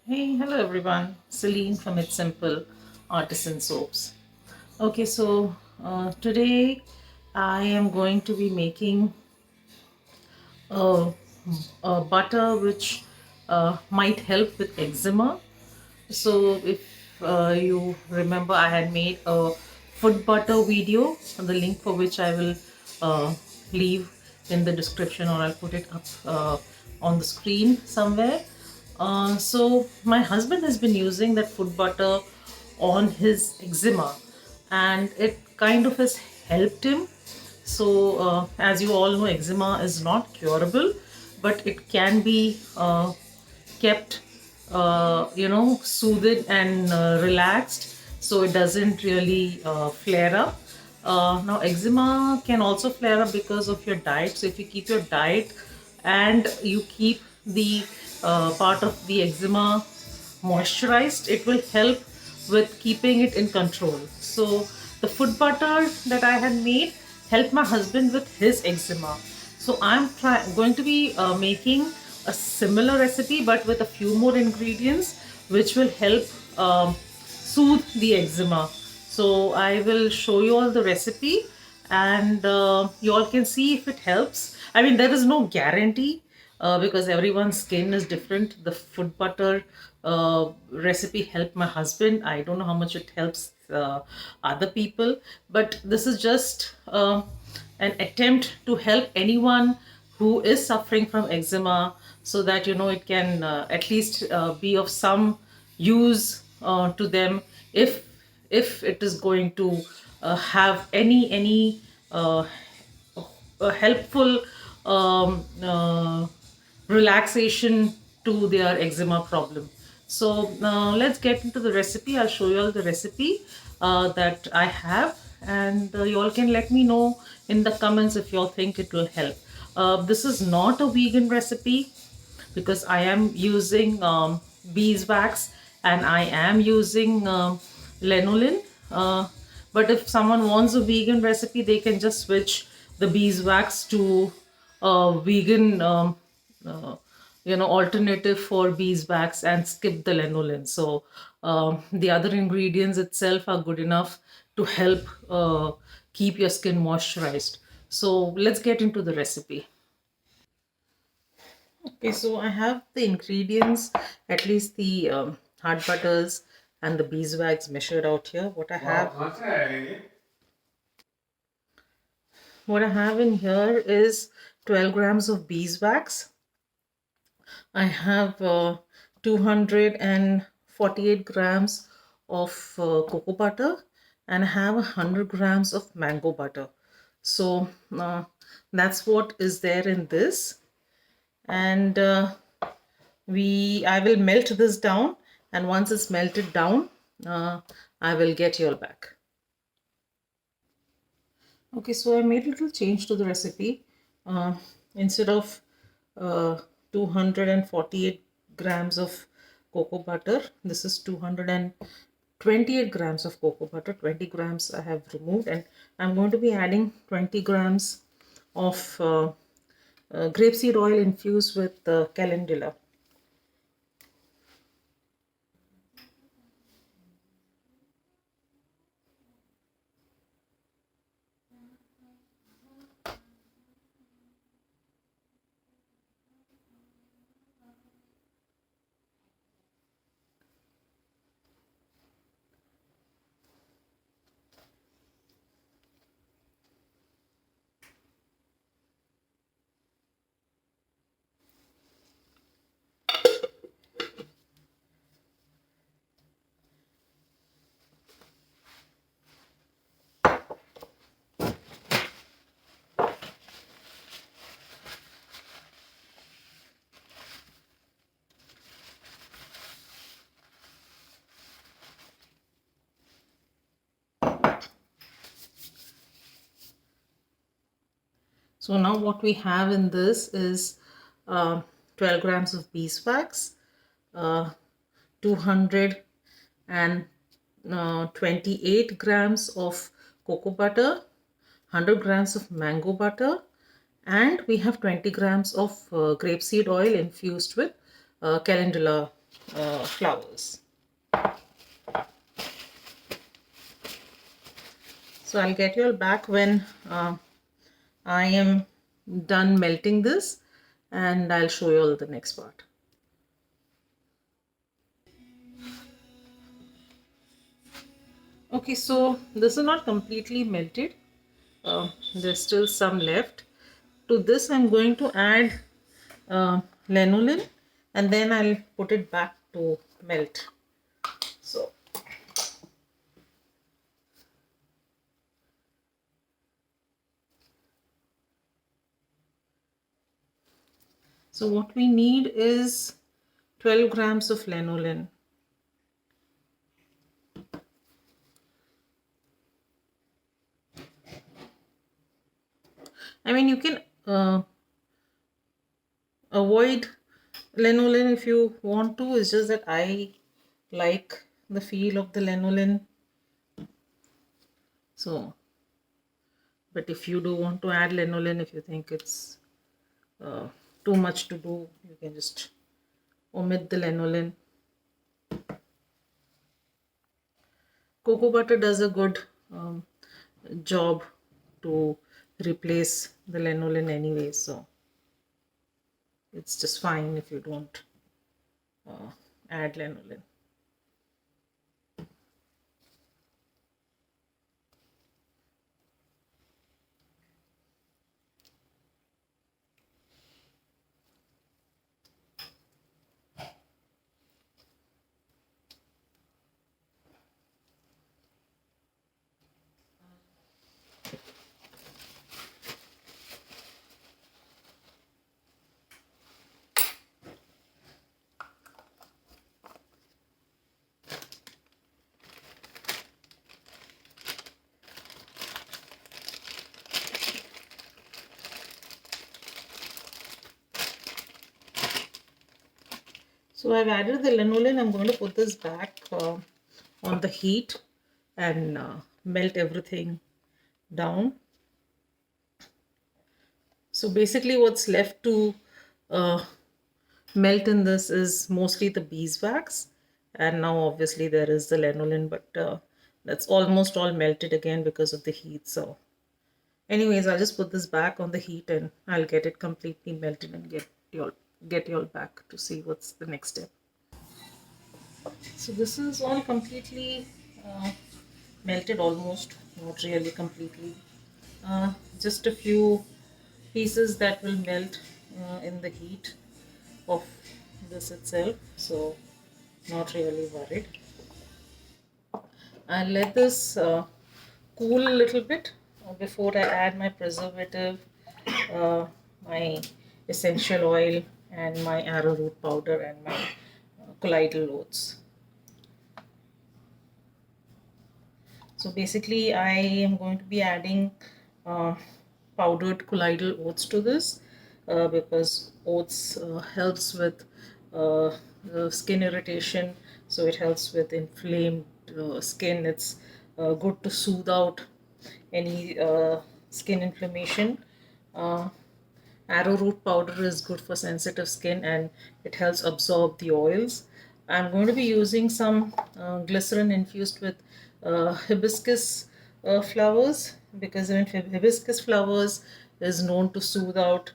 Hey, hello everyone. Celine from It's Simple Artisan Soaps. Okay, so today I am going to be making a, a butter which might help with eczema. So, if you remember, I had made a foot butter video, the link for which I will leave in the description, or I'll put it up on the screen somewhere. So, my husband has been using that foot butter on his eczema, and it kind of has helped him. So, as you all know, eczema is not curable, but it can be kept soothed and relaxed, so it doesn't really flare up. Now eczema can also flare up because of your diet, so if you keep your diet and you keep the part of the eczema moisturized, it will help with keeping it in control. So the foot butter that I had made helped my husband with his eczema. So I'm going to be making a similar recipe but with a few more ingredients which will help soothe the eczema. So I will show you all the recipe, and you all can see if it helps. I mean, there is no guarantee because everyone's skin is different. The foot butter recipe helped my husband. I don't know how much it helps other people, but this is just an attempt to help anyone who is suffering from eczema, so that it can at least be of some use to them, if it is going to have any helpful relaxation to their eczema problem. So let's get into the recipe. I'll show you all the recipe that I have, and you all can let me know in the comments if you all think it will help. This is not a vegan recipe because I am using beeswax and I am using lanolin. But if someone wants a vegan recipe, they can just switch the beeswax to a vegan alternative for beeswax and skip the lanolin. So the other ingredients itself are good enough to help keep your skin moisturized. So let's get into the recipe. Okay, so I have the ingredients, at least the hard butters and the beeswax measured out here. What I have in here is 12 grams of beeswax. I have 248 grams of cocoa butter, and I have 100 grams of mango butter. So that's what is there in this. And I will melt this down, and once it's melted down, I will get you all back. Okay, so I made a little change to the recipe. Instead of 248 grams of cocoa butter, this is 228 grams of cocoa butter. 20 grams I have removed, and I'm going to be adding 20 grams of grapeseed oil infused with calendula. So now what we have in this is 12 grams of beeswax, 228 grams of cocoa butter, 100 grams of mango butter, and we have 20 grams of grapeseed oil infused with calendula flowers. So I'll get you all back when I am done melting this, and I'll show you all the next part. Okay, so this is not completely melted. There's still some left. To this I'm going to add lanolin, and then I'll put it back to melt. So what we need is 12 grams of lanolin. I mean, you can avoid lanolin if you want to. It's just that I like the feel of the lanolin. So, but if you do want to add lanolin, if you think it's too much to do, you can just omit the lanolin. Cocoa butter does a good job to replace the lanolin anyway, so it's just fine if you don't add lanolin. So I've added the lanolin. I'm going to put this back on the heat and melt everything down. So basically what's left to melt in this is mostly the beeswax, and now obviously there is the lanolin, but that's almost all melted again because of the heat. So anyways, I'll just put this back on the heat and I'll get it completely melted and get you all back to see what's the next step. So this is all completely melted, almost, not really completely. Just a few pieces that will melt in the heat of this itself, so not really worried. I'll let this cool a little bit before I add my preservative, my essential oil, and my arrowroot powder and my colloidal oats. So basically I am going to be adding powdered colloidal oats to this because oats helps with skin irritation, so it helps with inflamed skin. It's good to soothe out any skin inflammation. Arrowroot powder is good for sensitive skin and it helps absorb the oils. I'm going to be using some glycerin infused with hibiscus flowers, because hibiscus flowers is known to soothe out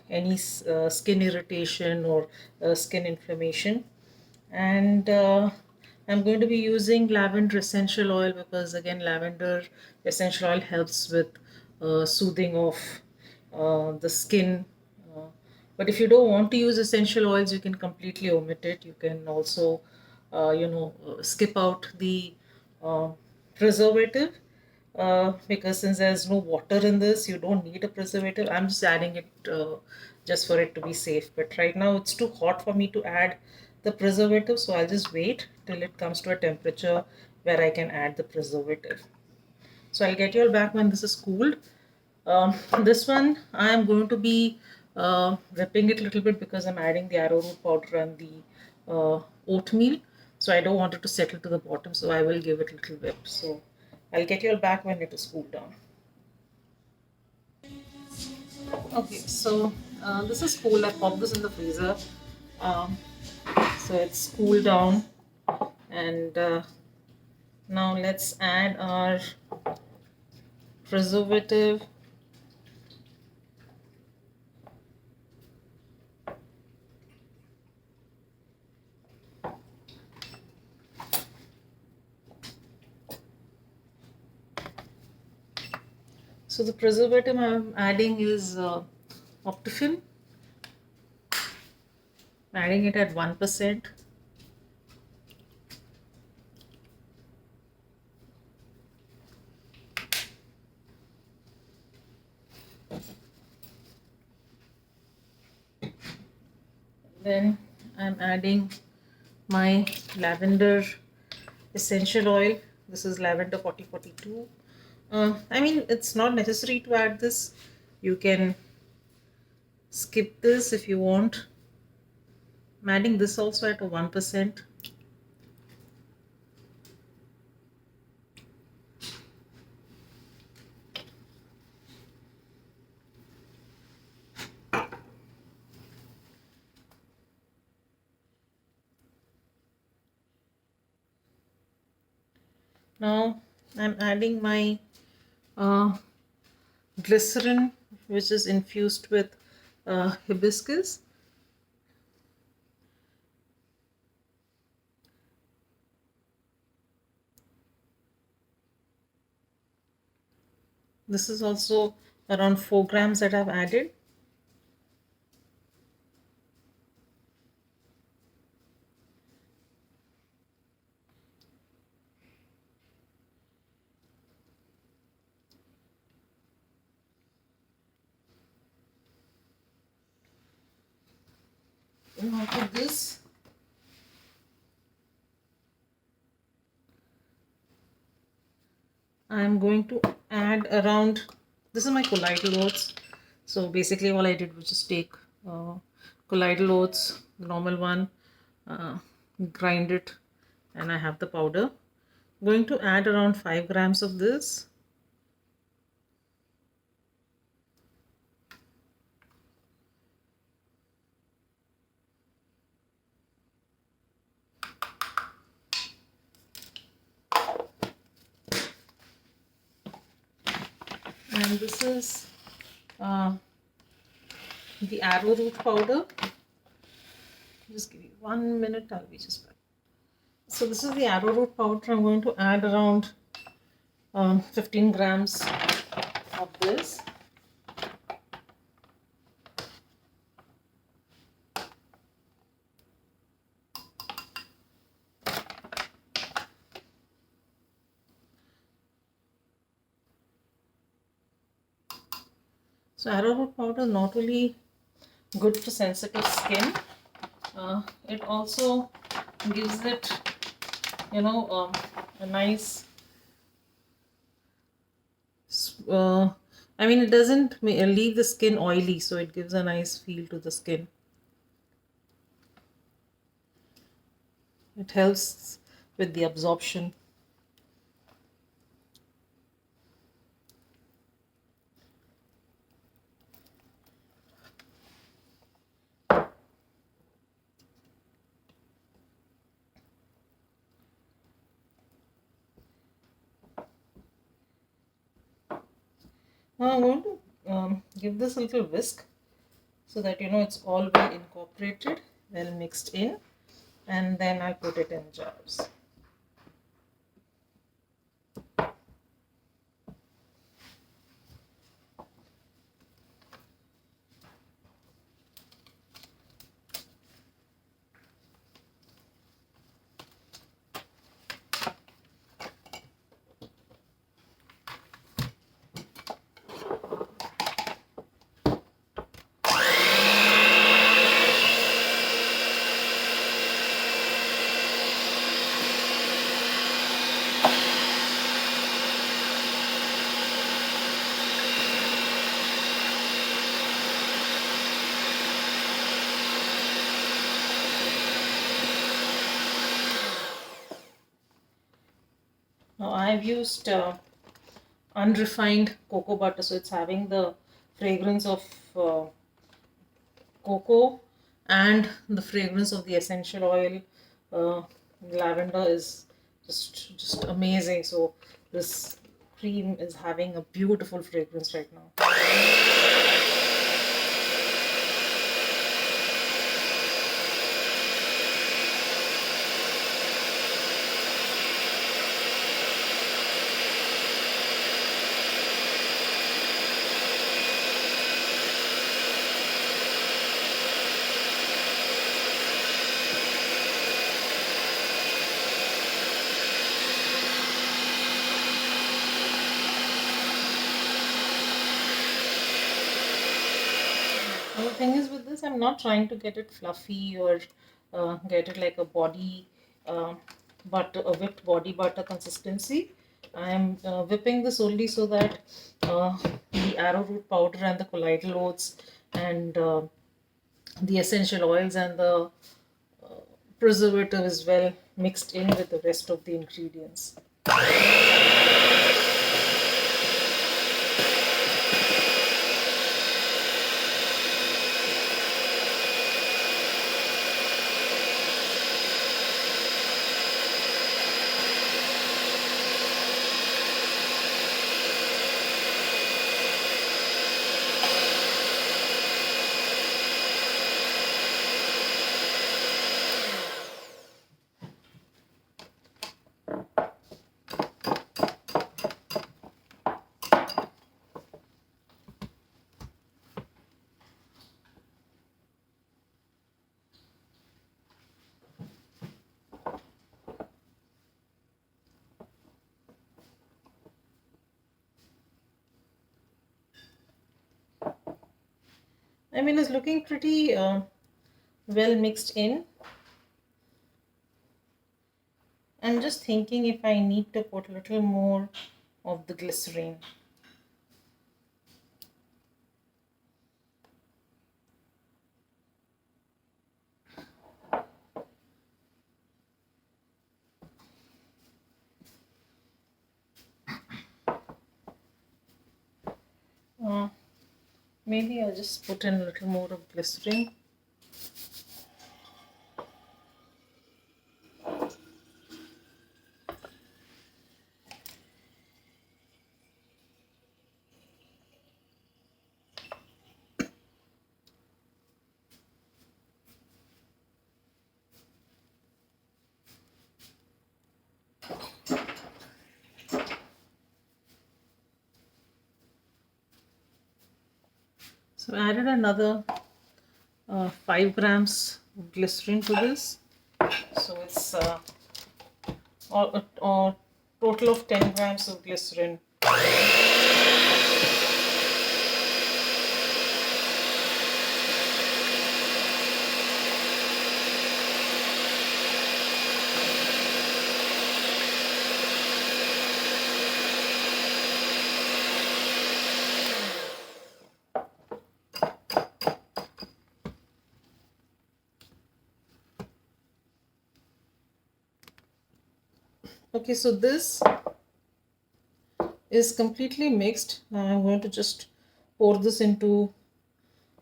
any skin irritation or skin inflammation. And I'm going to be using lavender essential oil because again lavender essential oil helps with soothing of the skin. But if you don't want to use essential oils, you can completely omit it. You can also skip out the uh, preservative, because since there's no water in this, you don't need a preservative. I'm just adding it just for it to be safe, but right now it's too hot for me to add the preservative, so I'll just wait till it comes to a temperature where I can add the preservative. So I'll get you all back when this is cooled. This one I am going to be whipping it a little bit because I'm adding the arrowroot powder and the oatmeal. So I don't want it to settle to the bottom, so I will give it a little whip. So I'll get you all back when it is cooled down. Okay, so this is cool. I popped this in the freezer. So it's cooled down, and now let's add our preservative. So the preservative I'm adding is Optifin. Adding it at 1%. Then I'm adding my lavender essential oil. This is lavender 4042. I mean, it's not necessary to add this. You can skip this if you want. I'm adding this also at a 1%. Now I'm adding my glycerin, which is infused with hibiscus. This is also around 4 grams that I've added. Now to this, I'm going to add around, this is my colloidal oats. So basically all I did was just take colloidal oats, the normal one, uh, grind it, and I have the powder. I'm going to add around 5 grams of this. And this is the arrowroot powder. Just give me 1 minute, I'll be just back. So this is the arrowroot powder. I'm going to add around 15 grams of this. So arrowroot powder is not only good for sensitive skin, it also gives it, a nice, I mean, it doesn't leave the skin oily, so it gives a nice feel to the skin. It helps with the absorption. Now I'm going to give this a little whisk so that it's all well incorporated, well mixed in, and then I'll put it in jars. Now I've used unrefined cocoa butter, so it's having the fragrance of cocoa, and the fragrance of the essential oil, uh, lavender, is just amazing. So this cream is having a beautiful fragrance right now. And the thing is with this, I'm not trying to get it fluffy or get it like a body uh, butter, a whipped body butter consistency. I'm whipping this only so that the arrowroot powder and the colloidal oats and the essential oils and the preservative is well mixed in with the rest of the ingredients. I mean, it's looking pretty well mixed in. I'm just thinking if I need to put a little more of the glycerin. Uh, Maybe I'll just put in a little more of glycerin. So I added another 5 grams of glycerin to this. So it's a total of 10 grams of glycerin. Okay, so this is completely mixed. Now I'm going to just pour this into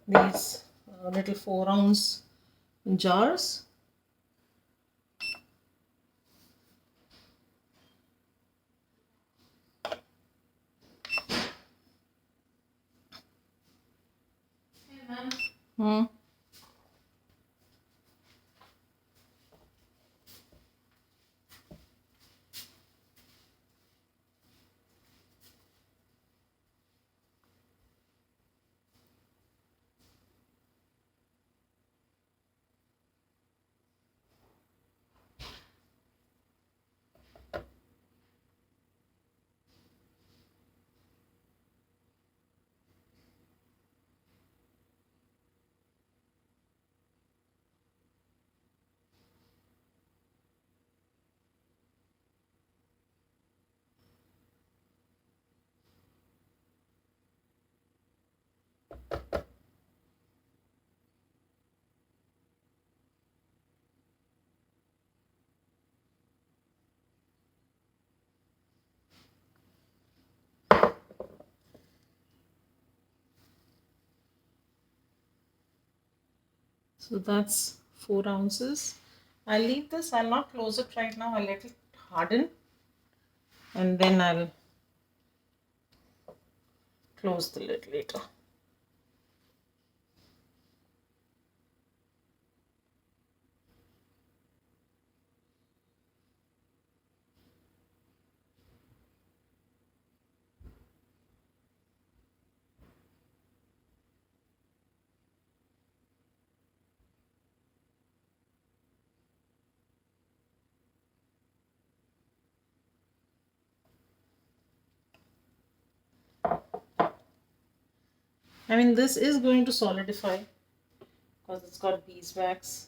these little 4-ounce jars. Hmm. So that's 4 ounces. I'll leave this. I'll not close it right now. I'll let it harden and then I'll close the lid later. I mean, this is going to solidify because it's got beeswax.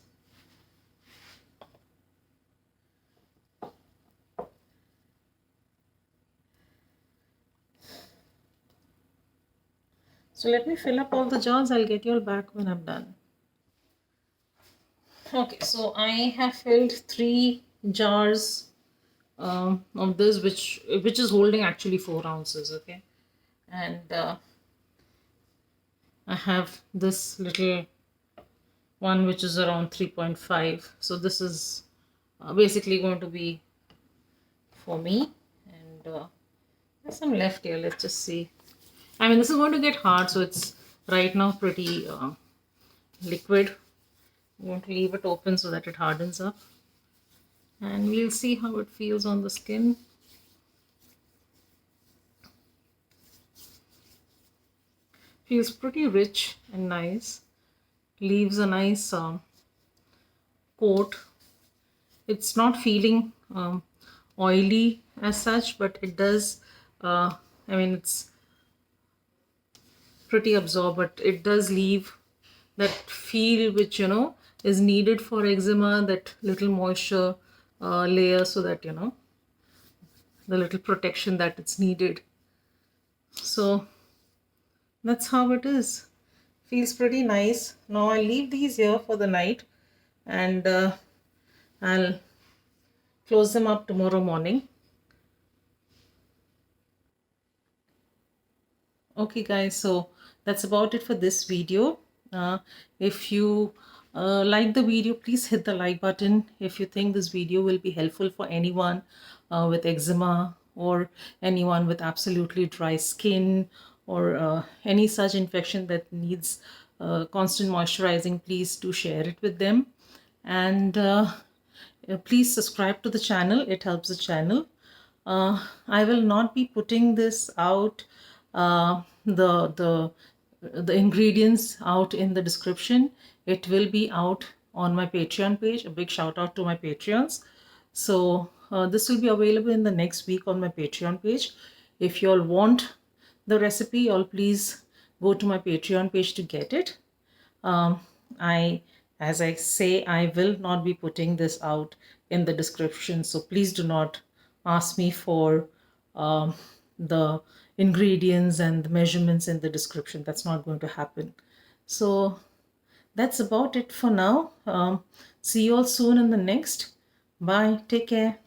So let me fill up all the jars. I'll get you all back when I'm done. Okay, so I have filled 3 jars of this, which is holding actually 4 ounces. Okay, and I have this little one which is around 3.5. So this is basically going to be for me, and there's some left here. Let's just see. I mean, this is going to get hard, so it's right now pretty liquid. I'm going to leave it open so that it hardens up, and we'll see how it feels on the skin. Feels pretty rich and nice. Leaves a nice coat. It's not feeling oily as such, but it does. I mean, it's pretty absorbed, but it does leave that feel which is needed for eczema, that little moisture layer, so that the little protection that it's needed. So that's how it is. Feels pretty nice. Now I'll leave these here for the night, and I'll close them up tomorrow morning. Okay guys, so that's about it for this video. If you like the video, please hit the like button. If you think this video will be helpful for anyone with eczema, or anyone with absolutely dry skin, or any such infection that needs constant moisturizing, please do share it with them. And please subscribe to the channel. It helps the channel. I will not be putting this out, the ingredients out in the description. It will be out on my Patreon page. A big shout out to my Patreons. So this will be available in the next week on my Patreon page. If you all want the recipe, all please go to my Patreon page to get it. I As I say, I will not be putting this out in the description, so please do not ask me for the ingredients and the measurements in the description. That's not going to happen. So that's about it for now. See you all soon in the next. Bye. Take care.